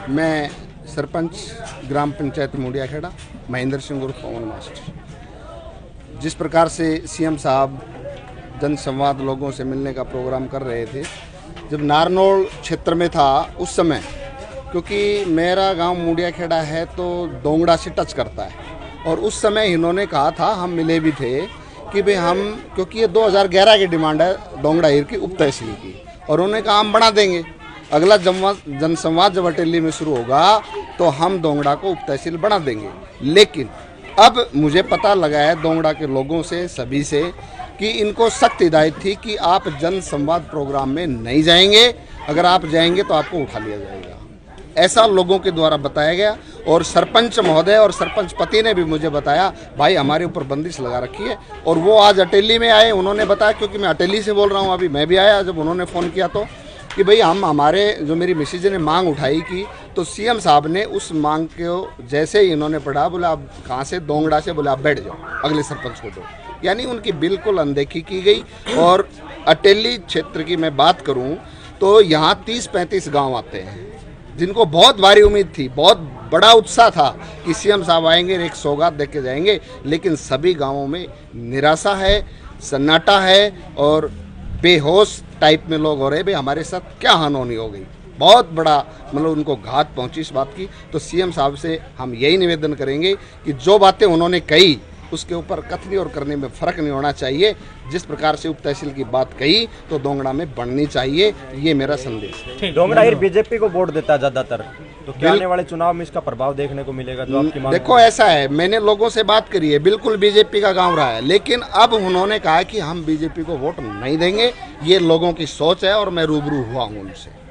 मैं सरपंच ग्राम पंचायत मुंडिया खेड़ा महेंद्र सिंह उर्फ पवन मास्टर। जिस प्रकार से सीएम साहब जन संवाद लोगों से मिलने का प्रोग्राम कर रहे थे, जब नारनौल क्षेत्र में था उस समय, क्योंकि मेरा गांव मुंडिया खेड़ा है तो दोंगड़ा से टच करता है, और उस समय इन्होंने कहा था, हम मिले भी थे कि भाई हम, क्योंकि ये 2011 की डिमांड है दोंगड़ा हिर की उप तहसील की, और उन्होंने कहा हम बना देंगे। अगला जनसंवाद जब अटेली में शुरू होगा तो हम दोंगड़ा को उप तहसील बना देंगे। लेकिन अब मुझे पता लगा है दोंगड़ा के लोगों से, सभी से, कि इनको सख्त हिदायत थी कि आप जन संवाद प्रोग्राम में नहीं जाएंगे, अगर आप जाएंगे तो आपको उठा लिया जाएगा, ऐसा लोगों के द्वारा बताया गया। और सरपंच महोदय और सरपंच पति ने भी मुझे बताया, भाई हमारे ऊपर बंदिश लगा रखी है। और वो आज अटेली में आए, उन्होंने बताया, क्योंकि मैं अटेली से बोल रहा हूँ, अभी मैं भी आया जब उन्होंने फ़ोन किया तो, कि भाई हम, हमारे जो मेरी मिसेज ने मांग उठाई की, तो सीएम साहब ने उस मांग को जैसे ही इन्होंने पढ़ा, बोला आप कहाँ से, दोंगड़ा से, बोले आप बैठ जाओ, अगले सरपंच को दो। यानी उनकी बिल्कुल अनदेखी की गई। और अटेली क्षेत्र की मैं बात करूं तो यहाँ 30-35 गांव आते हैं, जिनको बहुत भारी उम्मीद थी, बहुत बड़ा उत्साह था कि सीएम साहब आएंगे, एक सौगात दे के जाएंगे। लेकिन सभी गांवों में निराशा है, सन्नाटा है, और बेहोश टाइप में लोग हो रहे, भाई हमारे साथ क्या अनहोनी हो गई। बहुत बड़ा मतलब उनको घात पहुंची इस बात की। तो सीएम साहब से हम यही निवेदन करेंगे कि जो बातें उन्होंने कही उसके ऊपर कथनी और करने में फ़र्क नहीं होना चाहिए। जिस प्रकार से उप तहसील की बात कही तो दोंगड़ा में बढ़नी चाहिए, ये मेरा संदेश है। दोंगड़ा हिर बीजेपी को वोट देता है ज़्यादातर, तो क्या आने वाले चुनाव में इसका प्रभाव देखने को मिलेगा? जो आपकी मांग, देखो ऐसा है, मैंने लोगों से बात करी है, बिल्कुल बीजेपी का गांव रहा है, लेकिन अब उन्होंने कहा कि हम बीजेपी को वोट नहीं देंगे। ये लोगों की सोच है और मैं रूबरू हुआ हूँ उनसे।